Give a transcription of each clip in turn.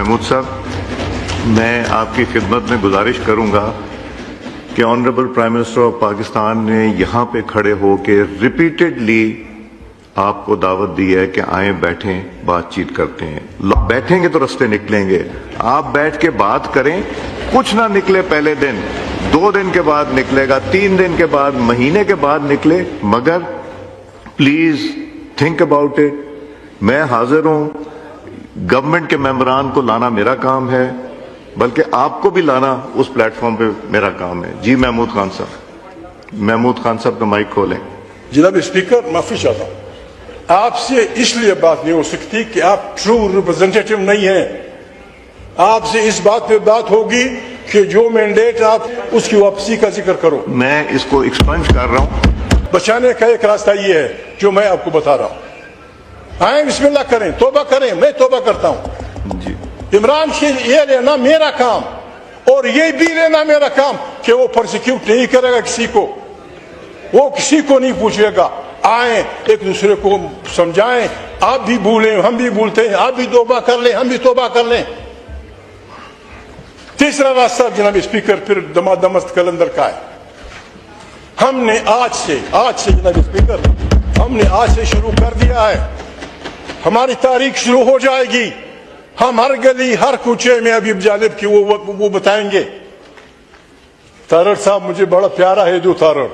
محمود صاحب، میں آپ کی خدمت میں گزارش کروں گا کہ honourable prime minister of Pakistan نے یہاں پہ کھڑے ہو کے ریپیٹڈلی آپ کو دعوت دی ہے کہ آئیں بیٹھیں بات چیت کرتے ہیں. بیٹھیں گے تو رستے نکلیں گے. آپ بیٹھ کے بات کریں، کچھ نہ نکلے پہلے دن، 2 دن کے بعد نکلے گا، 3 دن کے بعد، مہینے کے بعد نکلے، مگر پلیز تھنک اباؤٹ اٹ. میں حاضر ہوں. گورنمنٹ کے ممبران کو لانا میرا کام ہے، بلکہ آپ کو بھی لانا اس پلیٹ فارم پہ میرا کام ہے. جی محمود خان صاحب، محمود خان صاحب کا مائک کھولیں. جناب اسپیکر، معافی چاہتا ہوں، آپ سے اس لیے بات نہیں ہو سکتی کہ آپ ٹرو ریپرزینٹیٹو نہیں ہیں. آپ سے اس بات پہ بات ہوگی کہ جو مینڈیٹ آپ اس کی واپسی کا ذکر کرو. میں اس کو ایکسپنج کر رہا ہوں. بچانے کا ایک راستہ یہ ہے جو میں آپ کو بتا رہا ہوں. آئیں بسم اللہ کریں، توبہ کریں. میں توبہ کرتا ہوں. جی عمران سے یہ لینا میرا کام اور یہ بھی لینا میرا کام کہ وہ پرسیکیوٹ نہیں کرے گا کسی کو، وہ کسی کو نہیں پوچھے گا. آئیں ایک دوسرے کو سمجھائیں. آپ بھی بھولیں، ہم بھی بھولتے ہیں. آپ بھی توبہ کر لیں، ہم بھی توبہ کر لیں. تیسرا راستہ جناب اسپیکر پھر دمست کلندر کا ہے. ہم نے آج سے جناب اسپیکر، ہم نے آج سے شروع کر دیا ہے. ہماری تاریخ شروع ہو جائے گی. ہم ہر گلی ہر کوچے میں ابھی جانب کی وہ بتائیں گے. تارڑ صاحب مجھے بڑا پیارا ہے دو تارڑ.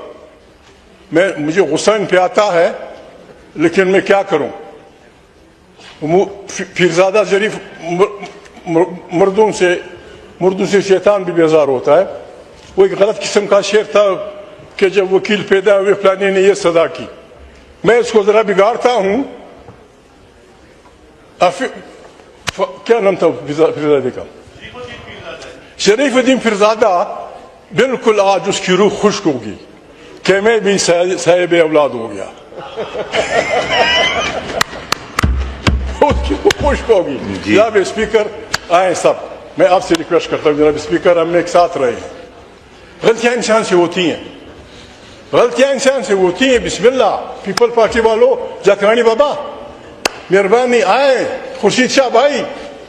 مجھے غصہ ان پہ آتا ہے لیکن میں کیا کروں. پیرزادہ شریف مردوں سے شیطان بھی بیزار ہوتا ہے. وہ ایک غلط قسم کا شعر تھا کہ جب وکیل پیدا ہوئے فلانے نے یہ صدا کی. میں اس کو ذرا بگاڑتا ہوں. کیا نام تھا پیرزادے کا؟ شریف الدین پیرزادہ. بالکل آج اس کی روح خشک ہوگی کہ میں بھی صاحب اولاد ہو گیا. اس کی روح خشک ہوگی. جناب اسپیکر آئیں سب. میں آپ سے ریکویسٹ کرتا ہوں جناب اسپیکر، ہم ایک ساتھ رہے ہیں. غلطیاں انسان سے ہوتی ہیں، غلطیاں انسان سے ہوتی ہیں. بسم اللہ. پیپل پارٹی والوں، جاکرانی بابا مہربانی آئیں. خورشید شاہ بھائی،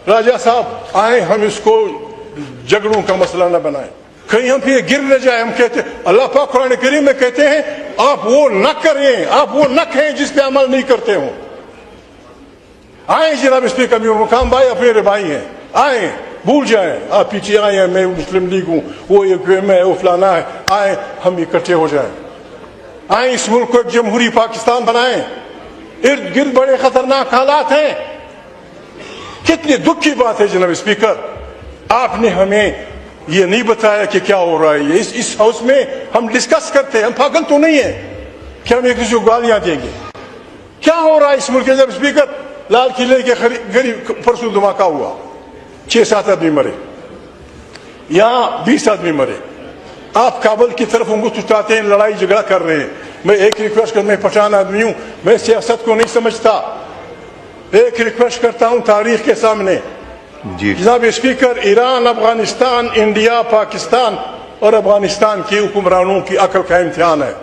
راجہ صاحب آئیں. ہم اس کو جھگڑوں کا مسئلہ نہ بنائیں. کہیں ہم پھر گر نہ جائیں. ہم کہتے اللہ پاک قرآن کریم میں کہتے ہیں آپ وہ نہ کریں، آپ وہ نہ کہیں جس پہ عمل نہیں کرتے ہوں. آئیں جناب اسپیکر، میرے مقام بھائی اپنے بھائی ہیں. آئیں، بھول جائیں. آپ پیچھے آئے ہیں، میں مسلم لیگ ہوں، وہ میں وہ فلانا ہے. آئیں ہم اکٹھے ہو جائیں. آئیں اس ملک کو ایک جمہوری پاکستان بنائیں. ارد گرد بڑے خطرناک حالات ہیں. کتنی دکھ کی بات ہے جناب اسپیکر، آپ نے ہمیں یہ نہیں بتایا کہ کیا ہو رہا ہے. اس ہاؤس میں ہم ڈسکس کرتے ہیں. ہم پاگل تو نہیں ہیں کہ ہم ایک دوسرے کو گالیاں دیں گے. کیا ہو رہا ہے اس ملک کے جناب اسپیکر؟ لال قلعے کے قریب پرسوں دھماکہ ہوا، 6-7 آدمی مرے، یہاں 20 آدمی مرے. آپ کابل کی طرف انگوٹ اٹھاتے ہیں، لڑائی جھگڑا کر رہے ہیں. میں ایک ریکویسٹ کرتا ہوں، میں پٹھان آدمی ہوں، میں سیاست کو نہیں سمجھتا. ایک ریکویسٹ کرتا ہوں تاریخ کے سامنے. جی جناب اسپیکر، ایران، افغانستان، انڈیا، پاکستان اور افغانستان کے حکمرانوں کی عقل کا امتحان ہے.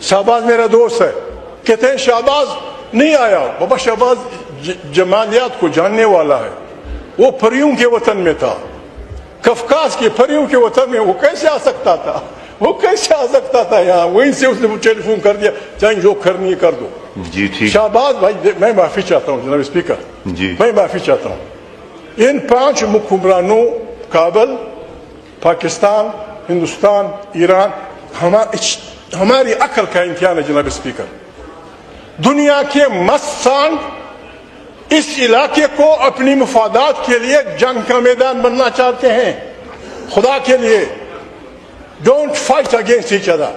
شہباز میرا دوست ہے. کہتے ہیں شہباز نہیں آیا. بابا شہباز جمالیات کو جاننے والا ہے. وہ پریوں کے وطن میں تھا، کفکاز کے پریوں کے وطن میں. وہ کیسے آ سکتا تھا؟ وہ کیسے آ سکتا تھا یہاں؟ وہیں سے اس نے ٹیلی فون کر دیا، چاہے جو کرنی ہے کر دو. جی ٹھیک. شہباز بھائی، میں معافی چاہتا ہوں جناب اسپیکر. جی میں معافی چاہتا ہوں. ان 5 حکمرانوں، کابل، پاکستان، ہندوستان، ایران، ہماری عقل کا امتحان ہے جناب اسپیکر. دنیا کے مستان اس علاقے کو اپنی مفادات کے لیے جنگ کا میدان بننا چاہتے ہیں. خدا کے لیے don't fight against each other.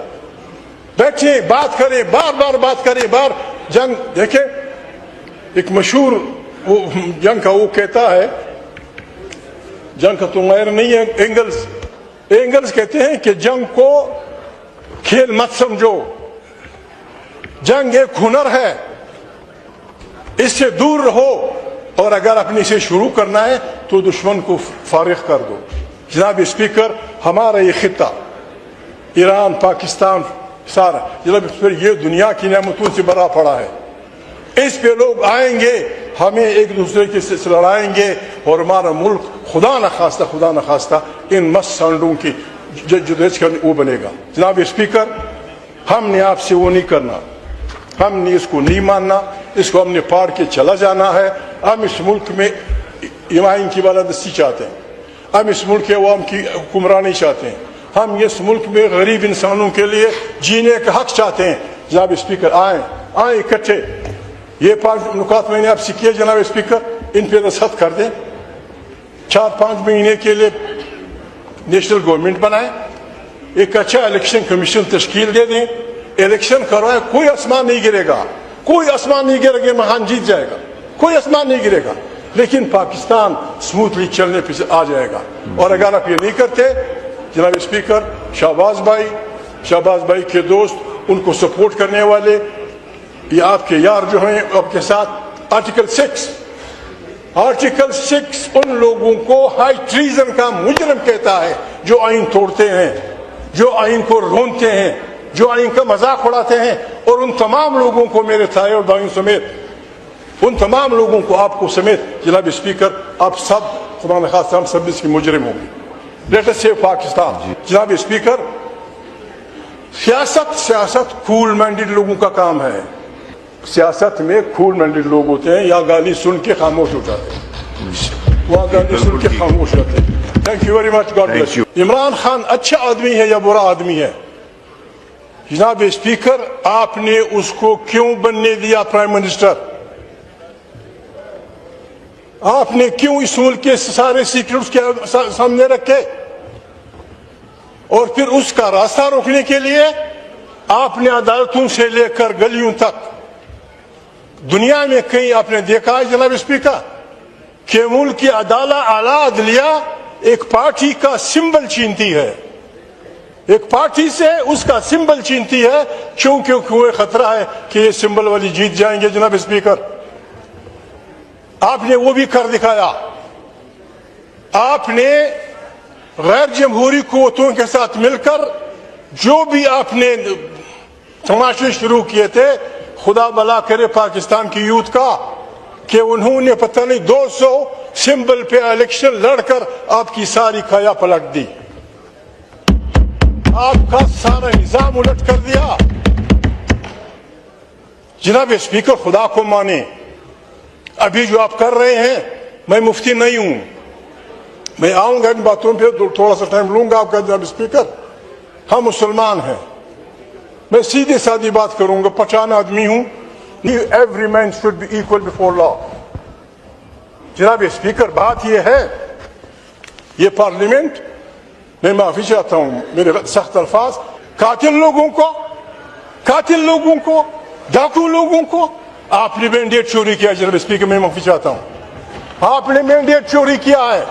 بیٹھیں، بات کریں، بار بار بات کریں. بار جنگ دیکھیں، ایک مشہور جنگ کا وہ کہتا ہے، جنگ کا تو غیر نہیں ہے، اینگلز کہتے ہیں کہ جنگ کو کھیل مت سمجھو. جنگ ایک ہنر ہے، اس سے دور رہو، اور اگر اپنی سے شروع کرنا ہے تو دشمن کو فارغ کر دو. جناب اسپیکر، ہمارا یہ خطہ ایران، پاکستان، سارا جناب پھر یہ دنیا کی نعمتوں سے بھرا پڑا ہے. اس پہ لوگ آئیں گے، ہمیں ایک دوسرے کے سے لڑائیں گے اور ہمارا ملک خدا نخواستہ ان مس سانڈوں کی جدوجہد کا وہ بنے گا. جناب اسپیکر، ہم نے آپ سے وہ نہیں کرنا، ہم نے اس کو نہیں ماننا، اس کو ہم نے پاڑ کے چلا جانا ہے. ہم اس ملک میں ایمان کی بالادستی چاہتے ہیں، ہم اس ملک کے عوام کی حکمرانی چاہتے ہیں، ہم اس ملک میں غریب انسانوں کے لیے جینے کا حق چاہتے ہیں. جناب اسپیکر، آئیں اکٹھے. یہ 5 نکات میں نے آپ سے کیے جناب اسپیکر، ان پہ دستخط کر دیں. 4-5 مہینے کے لیے نیشنل گورنمنٹ بنائیں، ایک اچھا الیکشن کمیشن تشکیل دے دیں، الیکشن کروائیں. کوئی آسمان نہیں گرے گا، کوئی آسمان نہیں گرے گا مہان جیت جائے گا، کوئی آسمان نہیں گرے گا، لیکن پاکستان سموتھلی چلنے پہ آ جائے گا. اور اگر آپ یہ نہیں کرتے جناب اسپیکر، شہباز بھائی کے دوست، ان کو سپورٹ کرنے والے، یہ آپ کے یار جو ہیں آپ کے ساتھ، آرٹیکل 6 ان لوگوں کو ہائی ٹریزن کا مجرم کہتا ہے جو آئین توڑتے ہیں، جو آئین کو رونتے ہیں، جو آئین کا مذاق اڑاتے ہیں. اور ان تمام لوگوں کو، میرے تھائے اور بھائیوں سمیت، ان تمام لوگوں کو، آپ کو سمیت جناب اسپیکر، آپ سب خدا نخواستہ ہم سب اس کی مجرم ہوں گے. Let us save Pakistan. جناب اسپیکر، سیاست کول مائنڈڈ لوگوں کا کام ہے. سیاست میں کول مائنڈڈ لوگ ہوتے ہیں، یا گالی سن کے خاموش ہو جاتے ہیں، وہاں گالی سن کے خاموش ہوتے ہیں. Thank you very much. God bless you. Imran Khan اچھا آدمی ہے یا برا آدمی ہے؟ جناب اسپیکر، آپ نے اس کو کیوں بننے دیا پرائم منسٹر؟ آپ نے کیوں اس ملک کے سارے سیکرٹس کے سامنے رکھے؟ اور پھر اس کا راستہ روکنے کے لیے آپ نے عدالتوں سے لے کر گلیوں تک دنیا میں کہیں آپ نے دیکھا ہے جناب اسپیکر کہ ملک کی اعلیٰ عدلیہ ایک پارٹی کا سمبل چینتی ہے، ایک پارٹی سے اس کا سمبل چینتی ہے، کیونکہ کوئی خطرہ ہے کہ یہ سمبل والی جیت جائیں گے. جناب اسپیکر، آپ نے وہ بھی کر دکھایا. آپ نے غیر جمہوری قوتوں کے ساتھ مل کر جو بھی آپ نے تماشے شروع کیے تھے، خدا بلا کرے پاکستان کی یوتھ کا، کہ انہوں نے پتہ نہیں 200 سمبل پہ الیکشن لڑ کر آپ کی ساری کھایا پلٹ دی، آپ کا سارا نظام الٹ کر دیا. جناب اسپیکر، خدا کو مانے، ابھی جو آپ کر رہے ہیں، میں مفتی نہیں ہوں، میں آؤں گا ان باتوں پہ، تھوڑا سا ٹائم لوں گا آپ کا. جناب اسپیکر، ہم مسلمان ہیں، میں سیدھی سادی بات کروں گا، پٹھان آدمی ہوں. Every man should be equal before law. جناب اسپیکر، بات یہ ہے، یہ پارلیمنٹ، میں معافی چاہتا ہوں میرے سخت الفاظ، قاتل لوگوں کو، ڈاکو لوگوں کو آپ نے مینڈیٹ چوری کیا. جناب اسپیکر، میں معافی چاہتا ہوں، آپ نے مینڈیٹ چوری کیا ہے.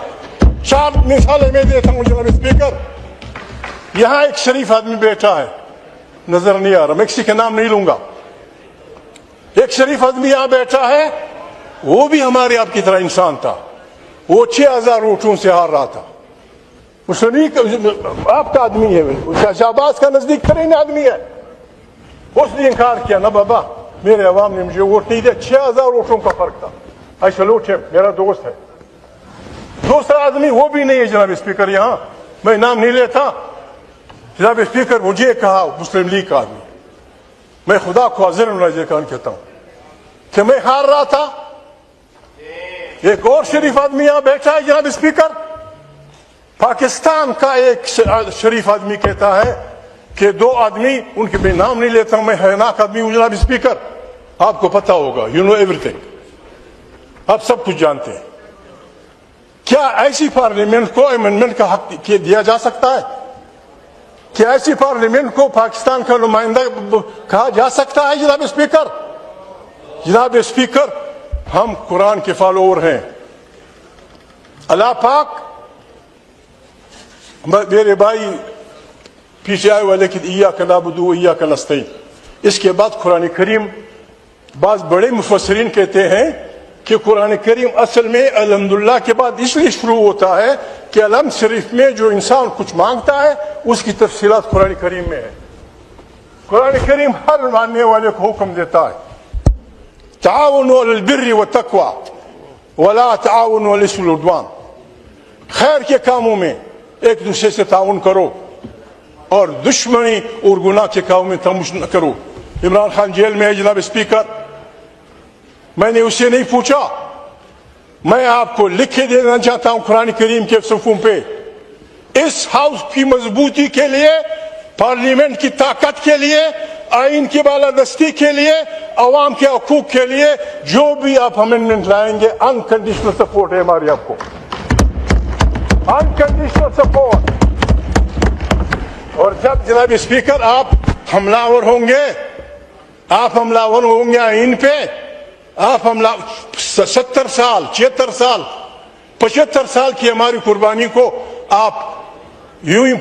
4 مثالیں میں دیتا ہوں جناب اسپیکر. یہاں ایک شریف آدمی بیٹھا ہے، نظر نہیں آ رہا، میں کسی کا نام نہیں لوں گا. ایک شریف آدمی یہاں بیٹھا ہے، وہ بھی ہمارے آپ کی طرح انسان تھا، وہ 6000 ووٹوں سے ہار رہا تھا. آپ کا آدمی ہے، شہباز کا نزدیک ترین آدمی ہے. اس نے انکار کیا، نہ بابا میرے عوام نے مجھے ووٹ نہیں دیا، 6000 ووٹوں کا فرق تھا. آئی سلوٹ ہم، میرا دوست ہے. دوسرا آدمی وہ بھی نہیں ہے جناب اسپیکر، یہاں میں نام نہیں لیتا. جناب اسپیکر، مجھے کہا مسلم لیگ کا آدمی، میں خدا کو حاضر کان کہتا ہوں کہ میں ہار رہا تھا. ایک اور شریف آدمی یہاں بیٹھا ہے جناب اسپیکر، پاکستان کا ایک شریف آدمی کہتا ہے کہ 2 آدمی، ان کے میں نام نہیں لیتا ہوں، میں حیرناک آدمی ہوں جناب اسپیکر، آپ کو پتا ہوگا، یو نو ایوری تھنگ، آپ سب کچھ جانتے ہیں. کیا ایسی پارلیمنٹ کو امینڈمنٹ کا حق دیا جا سکتا ہے؟ کیا ایسی پارلیمنٹ کو پاکستان کا نمائندہ کہا جا سکتا ہے جناب اسپیکر؟ جناب اسپیکر، ہم قرآن کے فالوور ہیں. اللہ پاک، میرے بھائی پیچھے آئے والے کہ ایاک نعبد و ایاک نستعین، اس کے بعد قرآن کریم، بعض بڑے مفسرین کہتے ہیں کہ قرآن کریم اصل میں الحمدللہ کے بعد اس لیے شروع ہوتا ہے کہ الحمد شریف میں جو انسان کچھ مانگتا ہے اس کی تفصیلات قرآن کریم میں ہے. قرآن کریم ہر ماننے والے کو حکم دیتا ہے. تعاونوا علی البر والتقوی ولا تعاونوا علی الاسم والعدوان. خیر کے کاموں میں ایک دوسرے سے تعاون کرو اور دشمنی اور گناہ کے کاموں میں تمش نہ کرو. عمران خان جیل میں ہے جناب اسپیکر. میں نے اسے نہیں پوچھا, میں آپ کو لکھ کے دینا چاہتا ہوں قرآن کریم کے صفحوں پہ. اس ہاؤس کی مضبوطی کے لیے, پارلیمنٹ کی طاقت کے لیے, آئین کی بالادستی کے لیے, عوام کے حقوق کے لیے جو بھی آپ امینڈمنٹ لائیں گے انکنڈیشنل سپورٹ ہے ہماری آپ کو, انکنڈیشنل سپورٹ. اور جب جناب اسپیکر آپ حملہ ہوں گے آئین پہ, آپ 70 سال 76 سال 75 سال کی ہماری قربانی کو آپ یوں ہی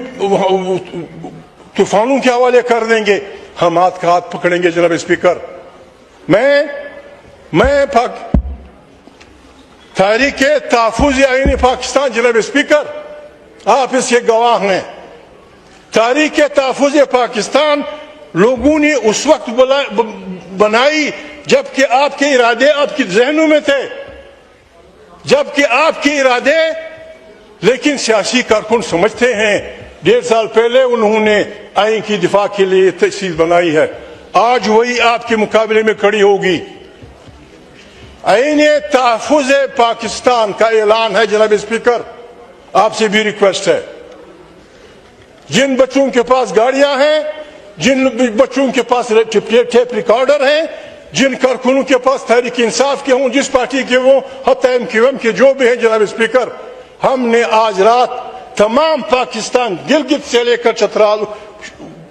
طوفانوں کے حوالے کر دیں گے, ہم ہاتھ کا ہاتھ پکڑیں گے. جناب اسپیکر, میں تحریک تحفظ آئین پاکستان, جناب اسپیکر آپ اس کے گواہ ہیں, تحریک تحفظ پاکستان لوگوں نے اس وقت بنائی جبکہ آپ کے ارادے آپ کے ذہنوں میں تھے, جبکہ آپ کے ارادے, لیکن سیاسی کارکن سمجھتے ہیں 1.5 سال پہلے انہوں نے آئین کی دفاع کے لیے تحصیل بنائی ہے, آج وہی آپ کے مقابلے میں کھڑی ہوگی. آئین تحفظ پاکستان کا اعلان ہے. جناب اسپیکر آپ سے بھی ریکویسٹ ہے, جن بچوں کے پاس گاڑیاں ہیں, جن بچوں کے پاس ٹیپ ریکارڈر ہیں, جن کارکنوں کے پاس تحریک انصاف کے ہوں, جس پارٹی کے ہوں, حتی MQM کے جو بھی ہیں, جناب اسپیکر ہم نے آج رات تمام پاکستان گلگت سے لے کر چترال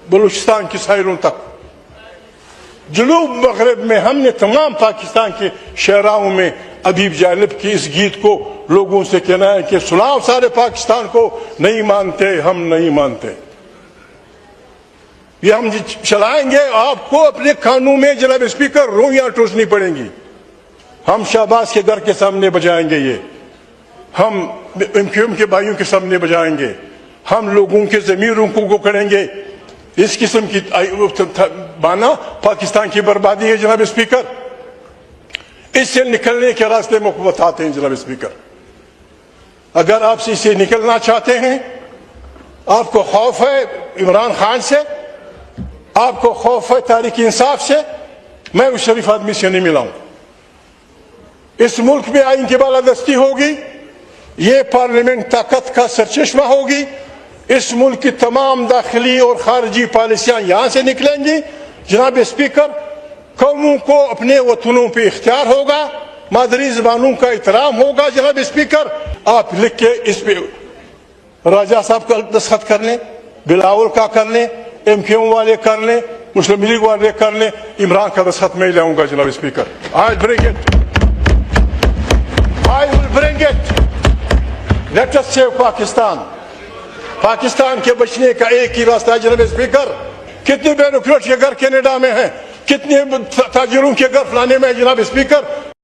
بلوچستان کی ساحلوں تک, جنوب مغرب میں ہم نے تمام پاکستان کے شہراؤں میں ابیب جانب کی اس گیت کو لوگوں سے کہنا ہے کہ سناؤ سارے پاکستان کو, نہیں مانتے ہم نہیں مانتے. یہ ہم چلائیں گے, آپ کو اپنے کانوں میں جناب اسپیکر رویاں ٹوسنی پڑیں گی. ہم شہباز کے گھر کے سامنے بجائیں گے, یہ ہم MQM کے بھائیوں کے سامنے بجائیں گے, ہم لوگوں کے ضمیروں کو کریں گے. اس قسم کی بانا پاکستان کی بربادی ہے. جناب اسپیکر اس سے نکلنے کے راستے میں بتاتے ہیں. جناب اسپیکر اگر آپ سے اسے نکلنا چاہتے ہیں, آپ کو خوف ہے عمران خان سے, آپ کو خوف ہے تحریک انصاف سے, میں اس شریف آدمی سے نہیں ملا ہوں. اس ملک میں آئین کی بالادستی ہوگی, یہ پارلیمنٹ طاقت کا سرچشمہ ہوگی, اس ملک کی تمام داخلی اور خارجی پالیسیاں یہاں سے نکلیں گی. جناب اسپیکر قوموں کو اپنے وطنوں پہ اختیار ہوگا, مادری زبانوں کا احترام ہوگا. جناب اسپیکر آپ لکھ کے اس پہ راجہ صاحب کا دستخط کر لیں, بلاول کا کر لیں, MQM والے کر لیں, مسلم لیگ والے کر لیں, عمران کا دستخط میں لاؤں گا. جناب speaker I will bring it. Let us save Pakistan. Pakistan کے بچنے کا ایک ہی راستہ ہے. جناب اسپیکر کتنے بیوروکریٹ کے گھر کینیڈا میں ہیں, کتنے تاجروں کے گھر فلانے میں. جناب اسپیکر